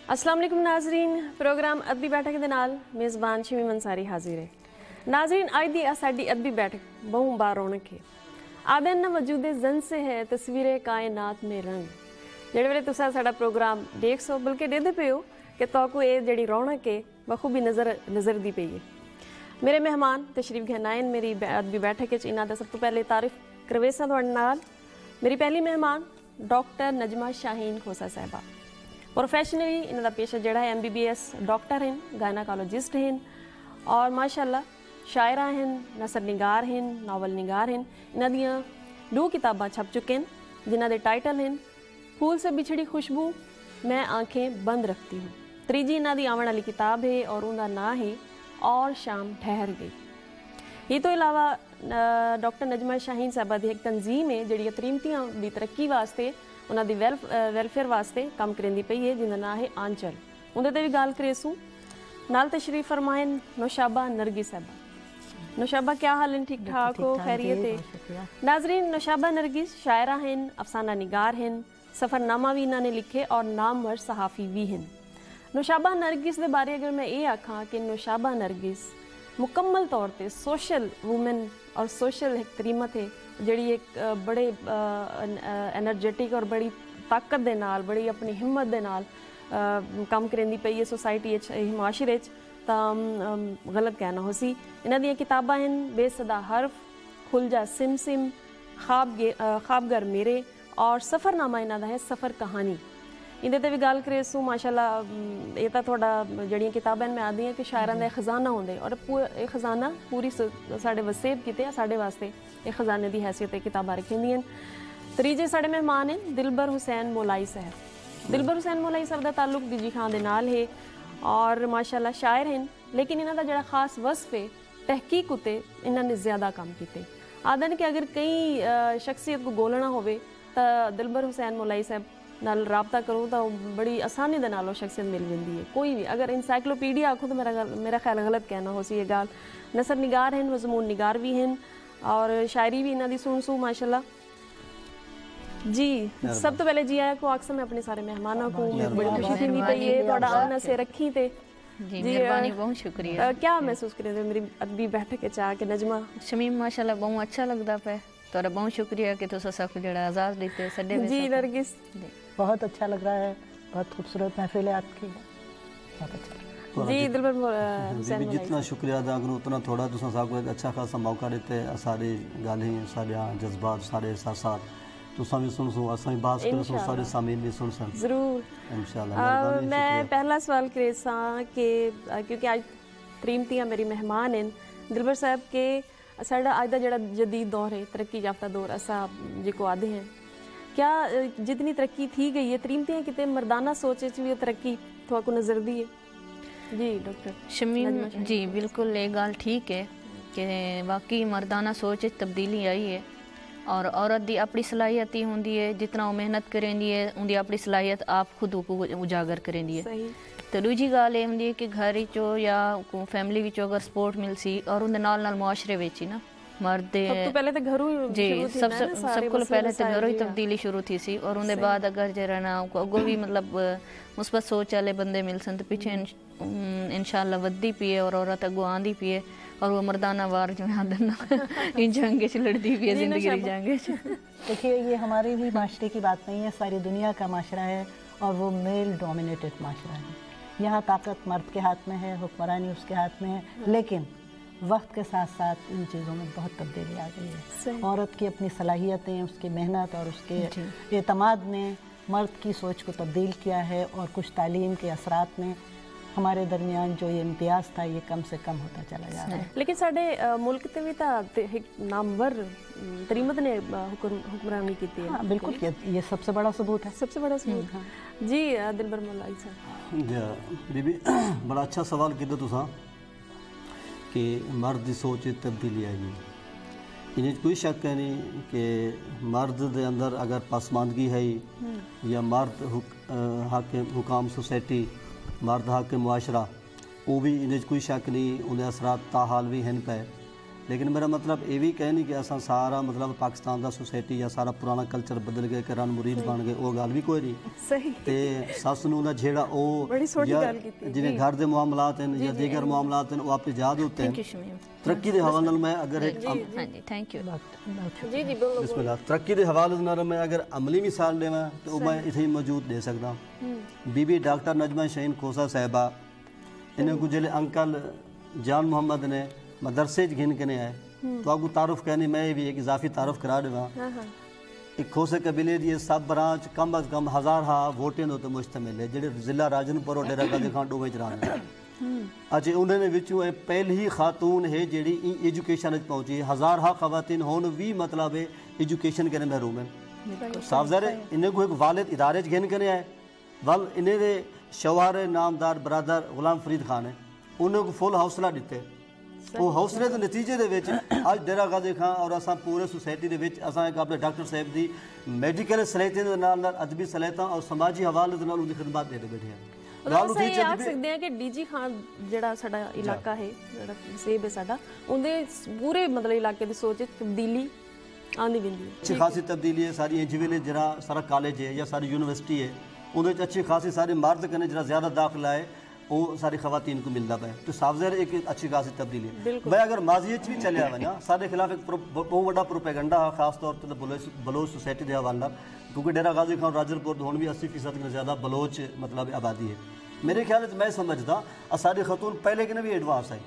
अस्सलाम वालेकुम नाजरीन, प्रोग्राम अदबी बैठक के नाल मेज़बान शमीम अंसारी हाजिर है। नाजरीन, आज दी साडी अदबी बैठक बहु बार रौनक है। आदन न वजूद जन से है तस्वीर कायनात में रंग। जेड़े वेले तुसा साडा प्रोग्राम देख सो बल्कि देदे पे हो कि तोको ये जेड़ी रौनक है बखूबी नज़र दी पई है। मेरे मेहमान तशरीफ गहनाइन मेरी अदबी बैठक इन्हां दा सब तो पहले तारीफ करवेसा तुहाडे नाल। मेरी पहली मेहमान डॉक्टर नजमा शाहीन खोसा साहिबा। प्रोफेशनली इन्हों पेशा जोड़ा है MBBS डॉक्टर हैं, गायनाकोलॉजिस्ट हैं और माशाल्लाह शायरा हैं, नसर निगार हैं, नावल निगार हैं। इन्हों दियाँ 2 किताबां छप चुके हैं जिन्हों के टाइटल हैं फूल से बिछड़ी खुशबू, मैं आंखें बंद रखती हूँ। तीजी इन्हों की आवन वाली किताब है और उनका नाम है और शाम ठहर गई। ये तो इलावा डॉक्टर नजमा शाहीन साहबा की एक तंजीम है जी तरीमतियां की तरक्की वास्ते उन्हों की वेलफेयर वास्ते काम करेंदी पई है जिनका नाम है आंचल। उनके भी गल करेसू नाल तशरीफ फरमाइन नौशाबा नरगिस साहबा। नौशाबा क्या हाल है? ठीक ठाक हो? खैरियत है? नाजरीन, नौशाबा नरगिस शायरा हैं, अफसाना निगार हैं, सफ़रनामा भी इन्होंने लिखे और नामवर सहाफ़ी भी हैं। नौशाबा नरगिस के बारे अगर मैं ये आखा कि नौशाबा नरगिस मुकम्मल तौर पर सोशल वूमेन और सोशल एक तरीमत है जी एक बड़े एनर्जेटिक और बड़ी ताकत दे नाल बड़ी अपनी हिम्मत दे नाल काम करेंदी पई है सोसाइटी माशरे तो गलत कहना हो सी। इन्हां दी किताबां हैं बेसदा हर्फ, खुल जा सिम सिम, ख्वाबगर मेरे और सफ़रनामा इन्हां दा है सफ़र कहानी। इहदे ते भी गल करेसू माशाल्लाह ये तो थोड़ा जड़ियाँ किताबां में आदि हैं कि शायरां दा खजाना होंदे और ये खजाना पूरी साढ़े वसेब किते साढ़े वास्ते ये खजाने की हैसियत किताबां रखी हैं। त्रीजे साढ़े मेहमान हैं दिलबर हुसैन मोलाई साहब। दिलबर हुसैन मोलाई साहब का ताल्लुक दीजी खां दे नाल है और माशाल्लाह शायर हैं, लेकिन इन्हां दा जिहड़ा खास वसफ है तहकीक उत्ते इन्हां ने ज़्यादा काम कीते। आदन कि अगर कई शख्सियत को गोलना होवे तो दिलबर हुसैन मोलाई साहब नाल राबता करूँ तो बड़ी आसानी दे नाल शख्सियत मिल जाती है। कोई भी अगर इंसाइक्लोपीडिया आखूँ तो मेरा ख्याल गलत कहना हो सी ये गाल। नसर निगार हैं, मजमून निगार भी हैं और शायरी भी इन्हों की सुन माशाल्लाह जी। सब तो पहले जी आया को अक्सर मैं अपने सारे मेहमानों को बड़ी खुशी थी पई है थोड़ा आना से रखी थे जी। मेहरबानी, बहुत शुक्रिया। क्या महसूस करें मेरी अदबी बैठक चाह के नजमा शमीम माशाल्लाह बहुत अच्छा लगता पे तोरा बहुत शुक्रिया कि तुसा सब जड़ा आजाद देते सडे में। जी नरगिस, बहुत अच्छा लग रहा है, बहुत खूबसूरत महफिल है आपकी, बहुत अच्छा। जी दिलबर हुसैन जितना शुक्रिया अदा करूँ उतना थोड़ा तुसा साहब को एक अच्छा खासा मौका देते सारे गालें सारे जज्बात सारे एहसासात तुसा भी सुन सो असा भी बात कर सो सारे सामीन भी सुन सन जरूर इंशाल्लाह। मैं पहला सवाल करे सा कि क्योंकि आज तरीमतियां मेरी मेहमान हैं दिलबर साहब के साडा आज का जिहड़ा जदीद दौर है तरक्की याफ्ता दौर असा जिको आदे हैं, क्या जितनी तरक्की थी गई है तरीमतियां किते मर्दाना सोच भी वो तरक्की थोड़ा नजर दी है? जी डॉक्टर शमीम जी बिल्कुल ये गल ठीक है कि वाकई मर्दाना सोच तब्दीली आई है और औरत की अपनी सलाहियत ही होंगी है जितना वो मेहनत करेंदी है उनकी अपनी सलाहियत आप खुद उजागर करेंदी है। तो दूजी गल ये होंगी है कि घर चो या फैमिली विचों अगर सपोर्ट मिल सी और उनके नाल मुआशरे विच ही ना मर्द सब तो पहले तो घरों जी सब को पहले तो घरों ही तब्दीली शुरू थी सी और उनके बाद अगर जरा ना अगो भी मतलब मुस्बत सोच वाले बंदे मिल सन तो पीछे इंशाल्लाह वधी पी है और औरत अगो आंदी पी है और वो मर्दाना वार जो आदन इन जंगे च लड़ती पी है जिंदगी की जंगे च। देखिए ये हमारे भी माशरे की बात नहीं है, सारी दुनिया का माशरा है और वो मेल डोमिनेटेड माशरा है। यहाँ ताकत मर्द के हाथ में है, हुक्मरानी उसके हाथ में है, लेकिन वक्त के साथ साथ इन चीज़ों में बहुत तब्दीली आ गई है। औरत की अपनी सलाहियतें उसकी मेहनत और उसके एतमाद ने मर्द की सोच को तब्दील किया है और कुछ तालीम के असरात ने हमारे दरमियान जो ये इम्तियाज़ था ये कम से कम होता चला जा रहा है। लेकिन साडे मुल्क ते भी ता नामवर तरीमत ने हुक्मरानी की थी। हाँ बिल्कुल, ये सबसे बड़ा सबूत है, सबसे बड़ा सबूत। हाँ जी दिलबर मोलाई साहब बीबी बड़ा अच्छा सवाल किया तुसा कि मर्द की सोच तब्दीली आई है। इन्हें कोई शक है नहीं कि मर्द के अंदर अगर पसमानदगी है या मर्द हुकाम सोसाइटी मर्द हाकिम मुआशरा वो भी इन्हें कोई शक नहीं उन्हें असरात ताहाल भी हैं पे लेकिन मेरा मतलब ये भी कह नहीं कि असा सारा मतलब पाकिस्तान का सोसाइटी या सारा पुराना कल्चर बदल गए कि रन मुरीद बन गए, वो गल भी कोई नहीं। सही ते सस नूं दा जेड़ा बड़ी सोहनी गल कीती जिवें घर दे मामलात हैं या दीगर मामलात हैं वो आपके याद होते हैं। तरक्की के हवाले नाल मैं अगर एक हाँ जी थैंक यू जी जी बोलो बिस्मिल्लाह तरक्की के हवाले नाल मैं अगर अमली मिसाल देवां तो मैं इत्थे ही मौजूद दे सकदा। बीबी डॉक्टर नजमा शहीन खोसा साहिबा इन्हें को जिले अंकल जान मोहम्मद ने मदरसे घिन के आए तो आपको तारुफ कहनी मैं भी एक इजाफी तारुफ करा देवा। एक खोसे कबीले दी सब ब्रांच कम अज कम 1000 वोटें तो मुश्तमिल है जेडे जिला राजनपुर और डेरा गाजी खान डोमे च रहने अज उन्होंने विचों पहली ही खातून है जेडी एजुकेशन पहुंची 1000 खवातीन होन भी मतलब एजुकेशन के महरूम है। साफ ज़ाहिर है इन्हें को एक वालिद इदारे घिन के आए वल इन्हें दे शौहर नामदार बरादर गुलाम फरीद खान है उन्हें को फुल हौसला दिते। वो हौसले के नतीजे दे विच अज डेरा गाजी खान और असां पूरे सोसाइटी दे विच असां एक अपने डॉक्टर साहब दी मेडिकल सलाहियतें दे नाल अदबी सलाहियतां और समाजी हवाले दे नाल उनकी खिदमत दे बैठे हैं। मतलब सही आख सकते हैं कि डीजी खान जिहड़ा साडा इलाका है जिहड़ा सेब है साडा उनदे पूरे मतलब इलाके दी सोच तब्दीली आंदी बिंदी अच्छी खासी तब्दीली है। सारी इंजीनियरिंग जरा सारा कॉलेज है या सारी यूनिवर्सिटी है उन्हें अच्छी खासी सारे मर्द कने जरा ज़्यादा दाखिला है वो सारी खवातीन को मिलता है तो साफ ज़ाहिर एक अच्छी खासी तब्दीली है। मैं अगर माजी भी चलिया वा ना सारे खिलाफ एक बहुत बड़ा प्रोपेगंडा है खास तौर पर बलोच सोसाइटी के हवाले क्योंकि डेरा गाजी खान राजरपुर हुण भी 80% से ज़्यादा बलोच मतलब आबादी है। मेरे ख्याल मैं समझदा सारी खतून पहले कि भी एडवांस है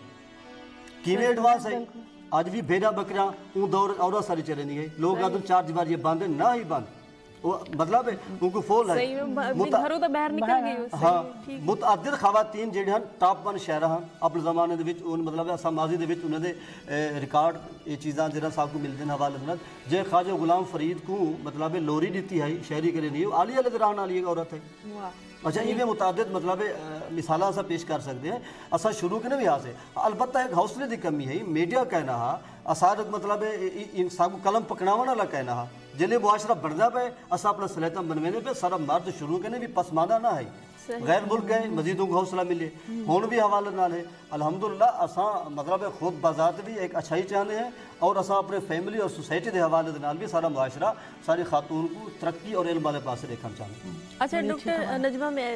किमें एडवांस है अज भी भेड़ा बकरियां उन दौर और सारी चले नहीं गई लोग आदम 4 दीवार ये बंद ना ही बंद वो मतलब है उनको फुल है घरों तो बाहर निकल गई। हाँ मुतअद्दिद खवातीन जेडे हैं टॉप 1 शहर हैं अपने ज़माने दे विच उन मतलब असा माजी दे विच उन्हां दे रिकॉर्ड ये चीज़ां जेड़ा साहब को मिलते हैं हवाले नाल जे ख्वाजा गुलाम फरीद को मतलब लोरी दी है शहरी करे नहीं आलिया लग रहने वाली एक औरत है। अच्छा ये मुतादिद मतलब मिसाल असा पेश कर सकते हैं असा शुरू के भी यहाँ से अलबत्ता एक हौसले की कमी है मीडिया कहना हा असार मतलब सब को कलम पकड़ावा वाला कहना हा जिले मुआशरा बढ़ता पे असा अपना सलाहिता बनवेने पे सारा मर्द शुरू के भी पसमाना ना है गैर मुल्क गए मजीदों को हौसला मिले हुण भी हवाले नाल है अल्हम्दुलिल्लाह असा मतलब खुद बाजात भी एक अच्छाई चाहते हैं और असा अपने फैमिली और सोसाइटी के हवाले नाल भी सारा मुआशरा सारी खातून को तरक्की और इल्म वाले पास देखना चाहते हैं। अच्छा डॉक्टर नजमा मैं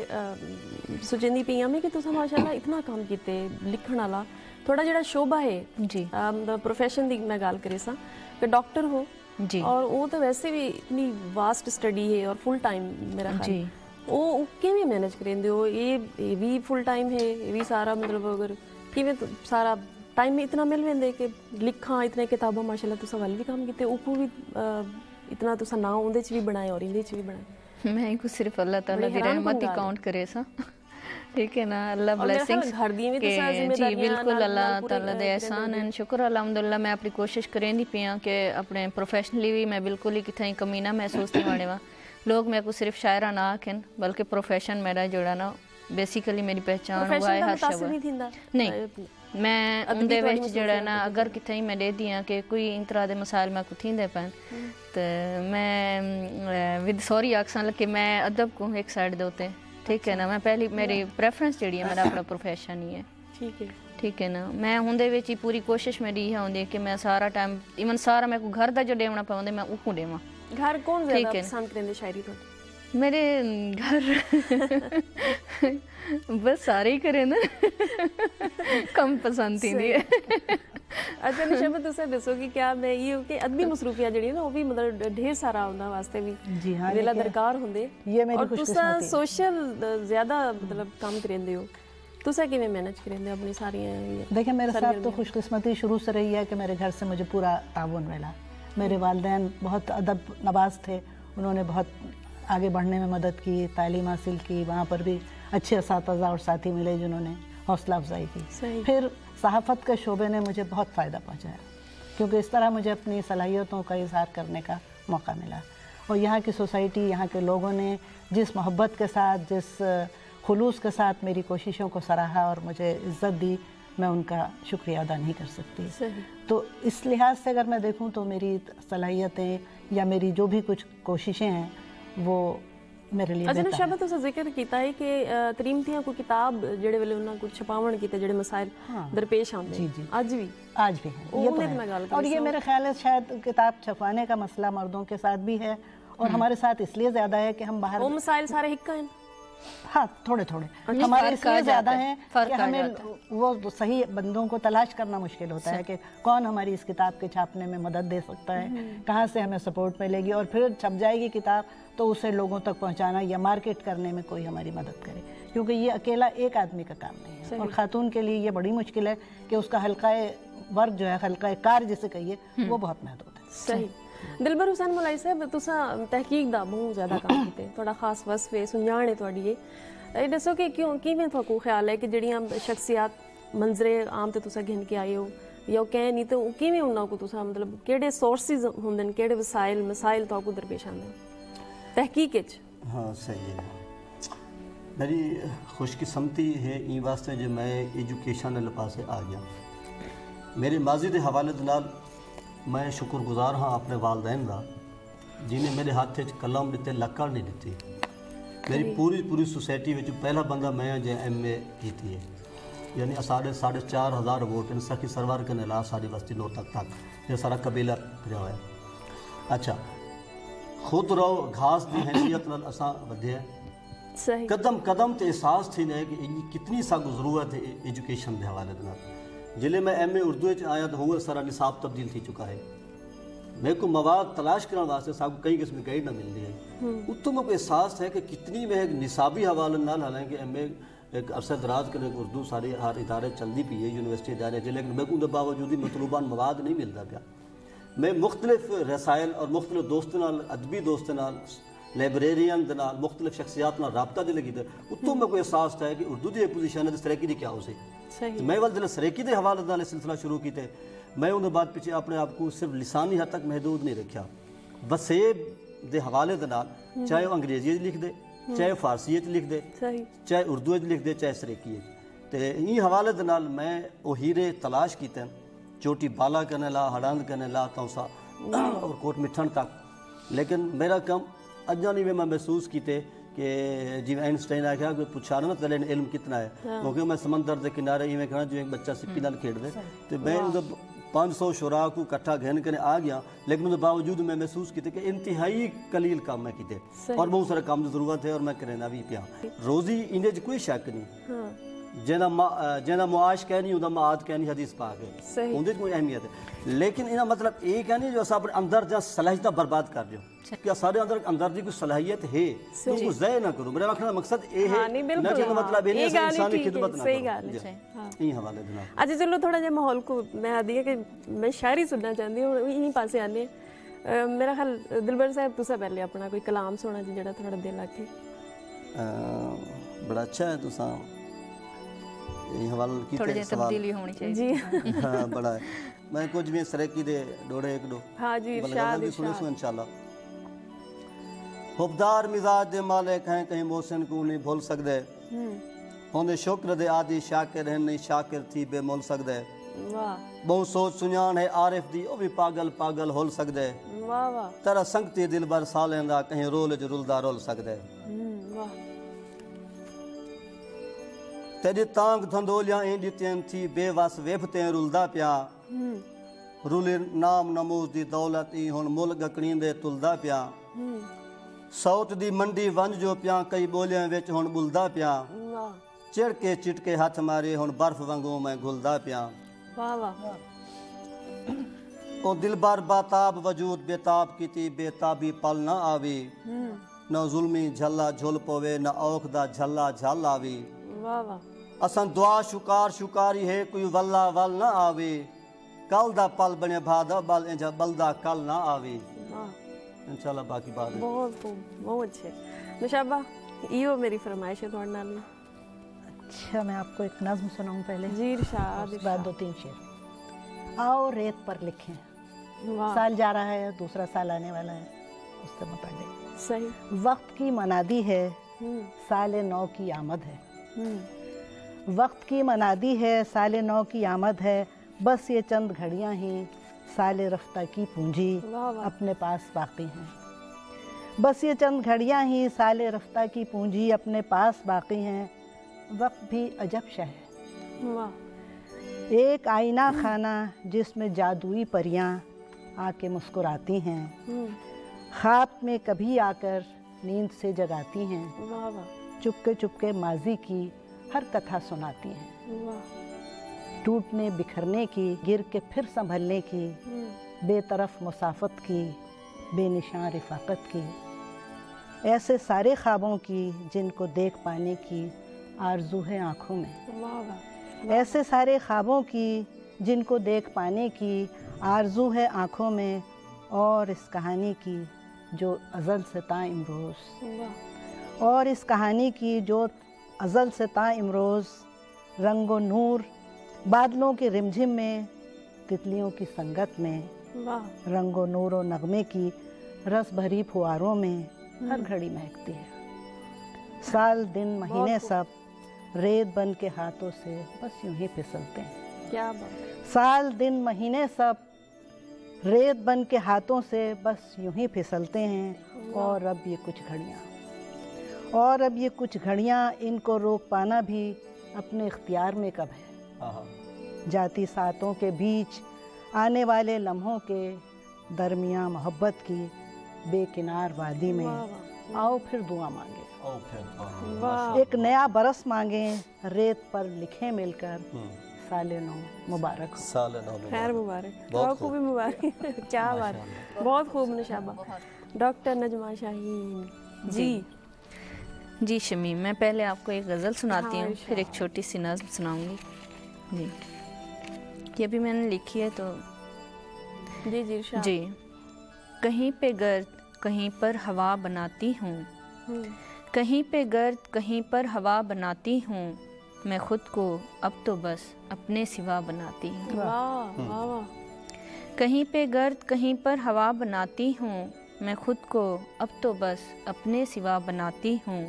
सोचती पई मैं कि तुसां माशाअल्लाह इतना काम कीते लिखण वाला थोड़ा जिहड़ा शोभा है जी प्रोफेशन दी मैं गल करे सा कि डॉक्टर हो जी और वो तो वैसे भी इतनी वास्ट स्टडी है और फुल टाइम मेरा ख्याल जी वो किवें मैनेज करेंदे हो ये भी फुल टाइम है ये भी सारा मतलब अगर किवें तो सारा टाइम में इतना मिल वेंदे कि लिखा इतने किताबां माशाल्लाह तुसां वाल भी काम कीते ऊपर भी इतना तुसां ना उंदे च भी बनाए और इंदे च भी बनाए मैं को सिर्फ अल्लाह ताला दी रहमत ही काउंट करे सा ठीक है ना अल्लाह ब्लेसिंग्स घर दी भी तो सारी जी जिम्मेदारियां बिल्कुल अल्लाह ताला दे एहसान है शुक्र अल्हम्दुलिल्लाह मैं अपनी कोशिश करेंदी पिया कि अपने प्रोफेशनली भी मैं बिल्कुल ही किथे कमी ना महसूस नहीं वाणे वा लोग मेरे को सिर्फ शायरा ना आखन बल्कि प्रोफेशन मेरा जोड़ा ना बेसिकली मेरी पहचान हुआ है हर शब्द नहीं मैं उनदे विच जेड़ा ना अगर किथे मैं दे दियां कि कोई इन तरह दे मसाइल मैं को थींदे पैन तो मैं विद सॉरी आखसां कि मैं अदब को एक साइड दे उते ठीक है ना मैं पहली मेरी प्रेफरेंस जेड़ी है मेरा अपना प्रोफेशन ही है ठीक है ना मैं हुंदे विच ही पूरी कोशिश मेरी है होंदी कि मैं सारा टाइम इवन सारा मैं को घर दा जो देवना पवंदे मैं उको देवां घर कौन ज्यादा पसंद करेंदे शायरी तो मेरे घर बस सारे ही करें ना कम पसंद थी है। अच्छा निशा तुसें दसो कि क्या मैं ये कि अदबी मसरूफियां जड़ी ना वो भी मतलब ढेर सारा उनदा वास्ते भी जी हाँ वेला दरकार हुंदे ये मेरी और तुसा खुशकिस्मती सोशल ज्यादा मतलब काम करेंदे हो तुसा किवें मैनेज करेंदे अपनी सारी देखिए मेरे साथ तो खुशकिस्मती शुरू से रही है कि मेरे घर से मुझे पूरा ताउन मिला। मेरे वालिदैन बहुत अदब नवाज थे उन्होंने बहुत आगे बढ़ने में मदद की तालीम हासिल की वहाँ पर भी अच्छे असातिज़ा और साथी मिले जिन्होंने हौसला अफजाई की। फिर सहाफ़त के शोबे ने मुझे बहुत फ़ायदा पहुँचाया क्योंकि इस तरह मुझे अपनी सलाहियतों का इज़हार करने का मौका मिला और यहाँ की सोसाइटी यहाँ के लोगों ने जिस मोहब्बत के साथ जिस खुलूस के साथ मेरी कोशिशों को सराहा और मुझे इज़्ज़त दी मैं उनका शुक्रिया अदा नहीं कर सकती। तो इस लिहाज से अगर मैं देखूं तो मेरी सलाहियतें या मेरी जो भी कुछ कोशिशें हैं वो मेरे लिए अच्छा बेहतर नशाबा तुसा जिक्र कीता है कि तरीमतियां को किताब जेड़े वेले उन्हां को छपावण कीते जेड़े मसाइल दरपेश आंदे जी, जी। आज भी आज भी है, ये तो है। और ये मेरे ख्याल है शायद किताब छपवाने का मसला मर्दों के साथ भी है और हमारे साथ इसलिए ज्यादा है कि हम बाहर वो मसाइल सारे हिक्का हैं। हाँ थोड़े थोड़े हमारे इसलिए ज्यादा है कि हमें वो सही बंदों को तलाश करना मुश्किल होता है कि कौन हमारी इस किताब के छापने में मदद दे सकता है, कहाँ से हमें सपोर्ट मिलेगी, और फिर छप जाएगी किताब तो उसे लोगों तक पहुँचाना या मार्केट करने में कोई हमारी मदद करे, क्योंकि ये अकेला एक आदमी का काम नहीं है। और खातून के लिए ये बड़ी मुश्किल है कि उसका हल्काए वर्क जो है, हल्काए कार जिसे कहिए, वो बहुत महदूद है। सही। दिलबर हुसैन मुलाई साहब तुसा तहकीक दा बहुत ज़्यादा काम कीते, थोड़ा खास वसफ है सुंजाण है तुहाडी ये दसो कि क्यों किवें तुहानू ख्याल है कि जड़ियां शख्सियात मंजरे आम ते तुसा गिन के आए हो या कह नहीं तो किवें उन्हां को तुसा मतलब केड़े सोर्सेस हुंदे न, केड़े वसाइल मसाइल तुहानू दरपेश आंदे तहकीक विच? हाँ सही है। मेरी खुशकिस्मती है ई वास्ते जो मैं एजुकेशन वाले पासे आ गया। मेरे माजी के हवाले दे नाल मैं शुक्रगुजार हाँ अपने वालदैन का जिन्हें मेरे हाथ कलम दिते लक्कड़ नहीं दी। मेरी पूरी सोसाइटी में पहला बंदा मैं जो MA की है, यानी साढ़े 4,500 वोट सखी सरवर के ला सारी बस्ती नो तक ये सारा कबीला फिर हुआ। अच्छा खुद रहो घास की हैसियत नाल असा वधे सही कदम कदम ते एहसास थी ने कि कितनी सागू जरूरत है एजुकेशन के हवाले दे नाल। जिले मैं MA उर्दू आया तो हुआ सारा निसाब तब्दील थी चुका है। मेरे को मवाद तलाश करने वास्ते साहब कई किस्म की गाइड ना मिल रही है। उत्तो मेरे को एहसास है कि कितनी में एक निसाबी हवाले नाल, हालांकि MA एक अरसा दराज कर उर्दू सारे हर इदारे चलती पी है, यूनिवर्सिटी इदारे च, लेकिन मेरे को उनके बावजूद ही मतलूबान मवाद नहीं मिलता पाया। मैं मुख्तलिफ रसायल और मुख्तलिफ दोस्तों नाल, अदबी दोस्तों नाल, लाइब्रेरियन दे नाल, मुख्तलिफ शख्सियात नाल राबता जिले की उत्तों मेरे को एहसास था कि उर्दू की पोजीशन है सरेकी की क्या हो सी। मैं वाल जिले सरेकी के हवाले नाल सिलसिला शुरू किए। मैं उन्हें बाद पीछे अपने आप को सिर्फ लिसानी हद तक महदूद नहीं रखा। वसेब के हवाले दे नाल चाहे वो अंग्रेजी लिख दे, चाहे फारसी लिख दे, चाहे उर्दू लिख दे, चाहे सरेकी तो इन हवाले दे नाल मैं वो हीरे तलाश किए, चोटी बाला करने ला, हड़ंद करने ला, तौसा और कोट मिठन तक। लेकिन मेरा कम अजा नहीं मैं महसूस किए कि जिवें आइनस्टाइन आख्या कि पुछा ना तेरे इल्म कितना है, क्योंकि मैं समंदर के किनारे इवें खड़ा जो एक बच्चा सिप्पी नाल खेड़ दे तो मैं 500 शुरा को इकट्ठा घेन कर आ गया। लेकिन उसके बावजूद मैं महसूस किए कि इंतहाई कलील काम मैं किए और बहुत सारे काम की जरूरत है और मैं करना भी पिया। रोजी इन्हें कोई शक नहीं, जेना मुआश कह नहीं, माद कह नहीं, हदीस पाक है, उनकी कोई अहमियत है। लेकिन इना मतलब ये कह नहीं जो अस अपने अंदर जहाँ सलाहियत बर्बाद कर रहे हो, क्या सारे अंदर की कोई सलाहियत है तो उसको ज़ाय ना करो। मेरा आखने का मकसद ये है ना कि मतलब ये नहीं इंसानी खिदमत ना करो। ये हवाले देना। अच्छा चलो थोड़ा जिहा माहौल को मैं आदि है कि मैं शायरी सुनना चाहती हूँ, यहीं पासे आने मेरा ख्याल दिलबर साहब तुसा पहले अपना कोई कलाम सुना जी जेड़ा थोड़ा दिल आखे। बड़ा अच्छा है तुसा ये हवाले की थोड़ी जी तब्दीली होनी चाहिए जी। हाँ बड़ा है। मैं कुछ भी सरेकी दे डोड़े एक दो हाँ जी इरशाद सुनो इंशाल्लाह। खुबदार मिजाज दे मालिक हैं कहीं मोहसिन को नहीं भूल सकते, होंदे शुक्र दे आदि शाकिर हैं नहीं शाकिर थी बेमोल सकते। वाह बहुत सोच सुजान है आरिफ दी ओ भी पागल पागल होल सकते। वाह वाह तेरा संगती दिल बर सालेंदा कहीं रोल च रुलदा रोल सकते। वाह तेरी तांग धंधोलियां इन दित्यन थी बेवस वेफते रुलदा पिया। रुले नाम नमूज दी दौलत ई हुन मुल गकड़ींदे तुलदा पिया। सौत दी मंडी वंज जो पिया कई बोलियां विच हुन बुलदा पिया। चिड़ के चिटके हथ मारे हुन बर्फ वांगू मैं घुलदा पिया। वाह वाह ओ दिल बार बाताब वजूद बेताब कीती बेताबी पल ना आवी। न जुल्मी झल्ला झुल पवे न औख दा झल्ला झल आवी। वाह वाह असन दुआ शुकार शुकारी है कोई वल्ला वल ना आवे। कल दा पल बने भादा बल इंजा बलदा कल ना आवे। इंशाल्लाह बाकी बात है। बहुत अच्छे नशाबा इहो मेरी फरमाइश है थोड़े नाल। अच्छा मैं आपको एक नज़्म सुनाऊं पहले जी इरशाद। बाद 2-3 शेर। आओ रेत पर लिखें, साल जा रहा है दूसरा साल आने वाला है, उससे मुताबिक सही वक्त की मनादी है साले नौ की आमद है। वक्त की मनादी है साले नौ की आमद है, बस ये चंद घड़ियां ही साले रफ्ता की पूंजी अपने पास बाकी हैं। बस ये चंद घड़ियां ही साले रफ्ता की पूंजी अपने पास बाकी हैं, वक्त भी अजब शह है। वाह। एक आईना खाना जिसमें जादुई परियां आके मुस्कुराती हैं, ख्वाब में कभी आकर नींद से जगाती हैं, वाह वाह चुपके चुपके माजी की हर कथा सुनाती हैं। वाह। टूटने बिखरने की, गिर के फिर संभलने की, बेतरफ मुसाफत की, बेनिशान रिफाकत की, ऐसे सारे ख्वाबों की जिनको देख पाने की आरज़ू है आँखों में। वाह वाह। ऐसे सारे ख्वाबों की जिनको देख पाने की आरज़ू है आँखों में, और इस कहानी की जो अज़ल से ता इमरोज़, वाह। और इस कहानी की जो अज़ल से ता इमरोज़, रंगो नूर बादलों के रिमझिम में, तितलियों की संगत में, वाह। रंगो नूर और नगमे की रस भरी फुहारों में हर घड़ी महकती है। साल दिन महीने सब रेत बन के हाथों से बस यूं ही फिसलते हैं। क्या बात है। साल दिन महीने सब रेत बन के हाथों से बस यूं ही फिसलते हैं। और अब ये कुछ घड़ियाँ, और अब ये कुछ घड़ियाँ, इनको रोक पाना भी अपने इख्तियार में कब है। जाती सातों के बीच आने वाले लम्हों के दरमियाँ मोहब्बत की बेकिनार वादी में, आओ फिर दुआ मांगे, वाह। एक नया बरस मांगे, रेत पर लिखे मिलकर, साले नौ मुबारक हो। साल नौ खैर मुबारक, बहुत आपको भी मुबारक। क्या बात, बहुत खूब निशाबा। डॉक्टर नजमा शाहीन जी। जी शमीम, मैं पहले आपको एक गज़ल सुनाती हाँ, हूँ, फिर एक छोटी सी नज़्म सुनाऊंगी। जी, ये भी मैंने लिखी है तो जी जी इरशाद। जी। कहीं पे गर्द कहीं पर हवा बनाती हूँ, कहीं पे गर्द कहीं पर हवा बनाती हूँ, मैं खुद को अब तो बस अपने सिवा बनाती हूँ। वाह वाह वाह। कहीं पे गर्द कहीं पर हवा बनाती हूँ, मैं खुद को अब तो बस अपने सिवा बनाती हूँ।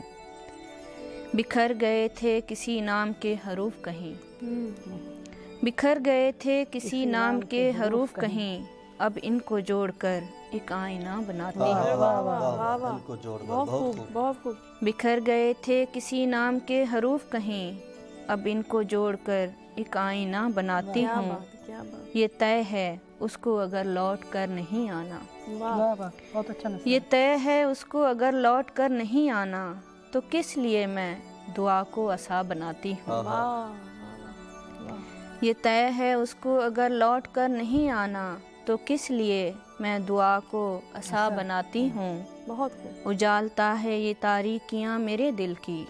बिखर गए थे किसी नाम के हरूफ कहीं, बिखर गए थे किसी नाम के हरूफ कहीं, अब इनको जोड़कर एक आईना बनाती हूँ। वाह वाह वाह वाह। इनको जोड़कर बहुत बहुत खूब, बहुत खूब। बिखर गए थे किसी नाम के हरूफ कहीं, अब इनको जोड़कर एक आईना बनाती क्या हूँ। बात, क्या बात। ये तय है उसको अगर लौट कर नहीं आना, वाह वाह वाह, बहुत अच्छा नस्ल। ये तय है उसको अगर लौट कर नहीं आना, तो किस लिए मैं दुआ को आसा बनाती हूँ। वाह वाह। ये तय है उसको अगर लौट कर नहीं आना, तो किस लिए मैं दुआ को आसा बनाती हूँ। बहुत खूब। उजालता है ये तारीकियाँ मेरे दिल की,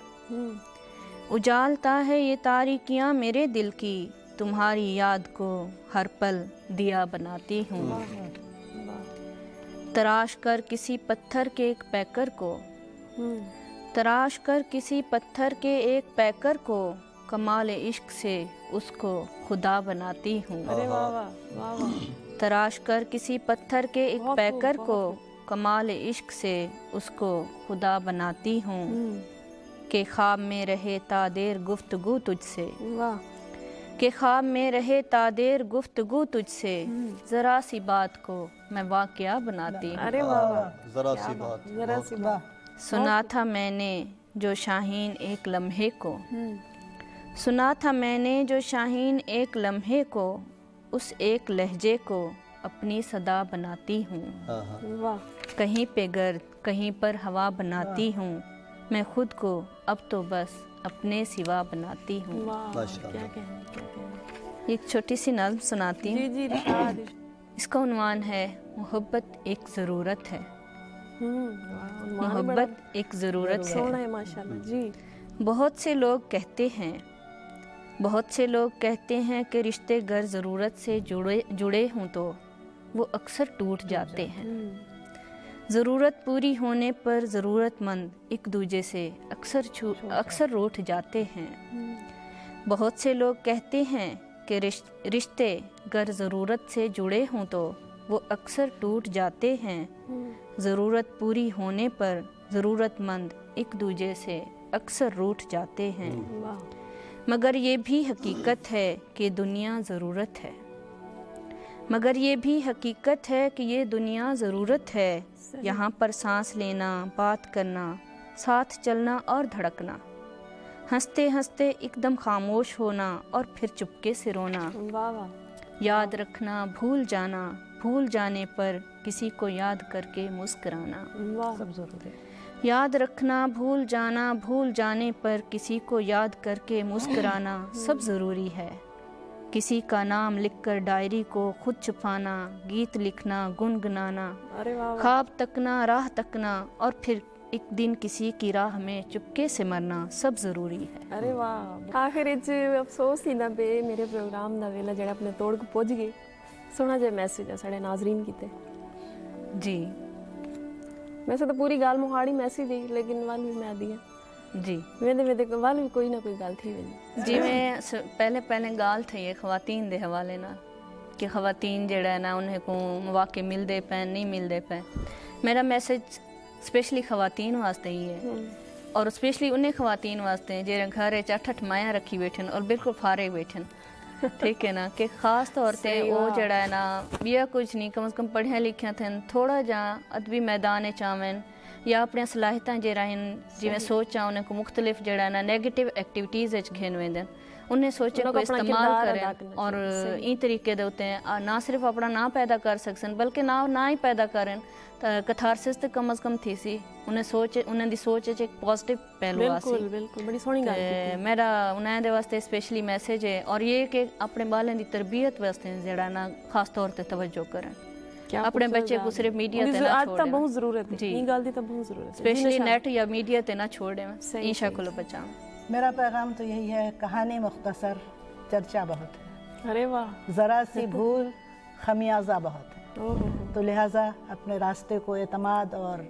उजालता है ये तारीकियाँ मेरे दिल की, तुम्हारी याद को हर पल दिया बनाती हूँ। तराश कर किसी पत्थर के एक पैकर को, तराश कर किसी पत्थर के एक पैकर को, कमाल इश्क से उसको खुदा बनाती हूँ। अरे वाह वाह वाह वाह। तराश कर किसी पत्थर के एक बहुत पैकर खूब, को, बहुत कमाल इश्क से उसको खुदा बनाती हूँ। के ख्वाब में रहे तादेर गुफ्तगू तुझसे, वाह। के ख्वाब में रहे तादेर गुफ्तगू तुझसे, जरा सी बात को मैं वाक़या बनाती हूँ। अरे वाह वाह। जरा सी बात, जरा सी बात। सुना था मैंने जो शाहीन एक लम्हे को, सुना था मैंने जो शाहीन एक लम्हे को, उस एक लहजे को अपनी सदा बनाती हूँ। वाह। कहीं पे गर्द कहीं पर हवा बनाती हूँ, मैं खुद को अब तो बस अपने सिवा बनाती हूँ। वाह, माशाअल्लाह। क्या कहने, क्या कहने। एक छोटी सी नज़्म सुनाती जी हूँ। जी इरशाद। इसका उन्वान है मोहब्बत एक ज़रूरत है। मोहब्बत एक ज़रूरत सोना है। है माशाल्लाह जी। बहुत से लोग कहते हैं, बहुत से लोग कहते हैं कि रिश्ते गर ज़रूरत से जुड़े हों तो वो अक्सर टूट जाते हैं। ज़रूरत पूरी होने पर ज़रूरतमंद एक दूजे से अक्सर रूठ जाते हैं। बहुत से लोग कहते हैं कि रिश्ते गर ज़रूरत से जुड़े हों तो वो अक्सर टूट जाते हैं। ज़रूरत पूरी होने पर ज़रूरतमंद एक दूजे से अक्सर रूठ जाते हैं। वाह। मगर ये भी हकीकत है कि दुनिया ज़रूरत है, मगर ये भी हकीकत है कि ये दुनिया ज़रूरत है, यहाँ पर सांस लेना, बात करना, साथ चलना और धड़कना, हंसते हंसते एकदम खामोश होना और फिर चुपके से रोना, वाह वाह, याद रखना, भूल जाना, भूल जाने पर किसी को याद करके मुस्कुराना, वाह, सब ज़रूरी है। याद रखना, भूल जाना, भूल जाने पर किसी को याद करके मुस्कुराना सब ज़रूरी है। किसी का नाम लिखकर डायरी को खुद छुपाना, गीत लिखना, गुनगुनाना, अरे वाह वाह, ख्वाब तकना, राह तकना और फिर एक दिन किसी की राह में चुपके से मरना सब ज़रूरी है। अरे वाह। आखिर इच अफसोस ही ना पे मेरे प्रोग्राम दा वेला जेड़ा अपने तोड़ को पहुंच गए, सोना जे मैसेज है साढ़े नाजरीन कीते जी वैसे तो पूरी गाल मुहाड़ी मैसेज ही, लेकिन वाल भी मैं दिया जी वेंदे वेंदे वाल भी कोई ना कोई गल थी वेंदी जिवें पहले गाल थी है खवातीन दे हवाले नाल कि खवातीन जेड़ा है ना उन्हें को मौके मिलते पे नहीं मिलते पे। मेरा मैसेज स्पेशली खवातीन वास्ते ही है और स्पेशली उन्हें खवातीन वास्ते जेरे घर च 8-8 माया रखी बैठन और बिल्कुल फारे बैठन, ठीक है ना, कि खास तौर पे वो जड़ा है ना बिया कुछ नहीं कम से कम पढ़िया लिखिया थे, थोड़ा जा अदबी मैदान चावन या अपनी सलाहियतां जे रहन जिवें सोचा उन्हें को मुख्तलिफ जड़ा है ना नेगेटिव एक्टिविटीज़ घेन वेंदन, उन्हें सोचे को इस्तेमाल करें और ई तरीके दे होते हैं ना सिर्फ अपना ना पैदा कर सकन बल्कि ना ही पैदा करें कथारसिस ते कम से कम थी सी उन्हें सोच उन्हें दी सोच एक पॉजिटिव पहलू आसी। बिल्कुल बिल्कुल बड़ी सोहनी गल कीती। मेरा उन्हें दे वास्ते स्पेशली मैसेज है और ये कि अपने बालें दी तरबियत वास्ते जेड़ा ना खास तौर ते तवज्जो करें, अपने बच्चे को सिर्फ मीडिया ते ना छोड़ें, बहुत जरूरत है ई गल दी तो बहुत जरूरत है, स्पेशली नेट या मीडिया ते ना छोड़ें, इंशा को बचाएं। मेरा पैगाम तो यही है, कहानी मुख्तसर, चर्चा बहुत है, अरे वाह, ज़रा सी भूल खमियाजा बहुत है, तो लिहाजा अपने रास्ते को एतमाद और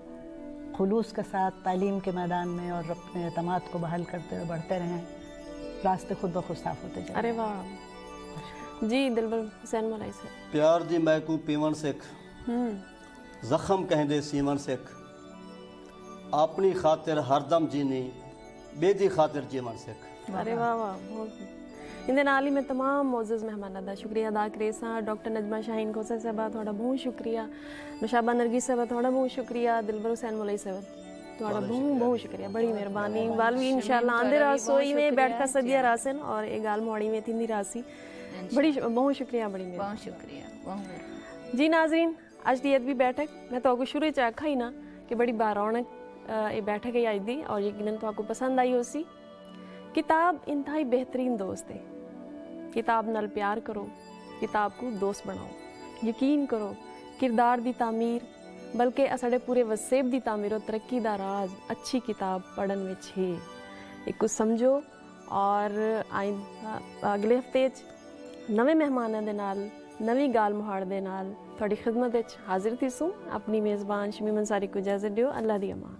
खुलूस के साथ तालीम के मैदान में और अपने एतमाद को बहाल करते हुए बढ़ते रहें, रास्ते खुद ब खुद साफ होते जाएं। अरे वाह जी। दिलबर हुसैन मौलाई से प्यार दी मैकू पीवन सिख, जख्म कहंदे सीवन सिख, अपनी खातिर हरदम जीनी बेदी खातिर जीवन सिख। अरे वाह वाह, बहुत इंदे नाल ही मैं तमाम मोअज़्ज़ज़ मेहमानां दा शुक्रिया अदा करे सां। डॉक्टर नजमा शाहीन खोसा साहबा थोड़ा बहुत शुक्रिया, नुशाबा नरगिस साहबा थोड़ा बहुत शुक्रिया, दिलबर हुसैन मौलाई साहब थोड़ा बहुत शुक्रिया, बड़ी मेहरबानी। बाल भी इंशाल्लाह आंदे रसोई में बैठ कर सदिया रासन और एक गाल मोड़ी में थींदी रासी, बड़ी बहुत शुक्रिया, बड़ी बहुत शुक्रिया जी। नाजरीन अज दी अदबी बैठक मैं तो शुरू च आखा ही ना कि बड़ी बारौनक ये बैठक है अज दी और यकीनन तो पसंद आई होसी। किताब इंतहाई बेहतरीन दोस्त है, किताब नाल प्यार करो, किताब को दोस्त बनाओ, यकीन करो किरदार दी तामीर बल्कि साढ़े पूरे वसेब दी तामीर और तरक्की दा राज अच्छी किताब पढ़न विच है। एक कुछ समझो और अगले हफ्ते नवे मेहमानां दे नाल नवी गाल मुहाड़ दे नाल थोड़ी खिदमत हाजिर थी सूं। अपनी मेज़बान शमीम अंसारी को इजाज़त दियो। अल्लाह दी अमान।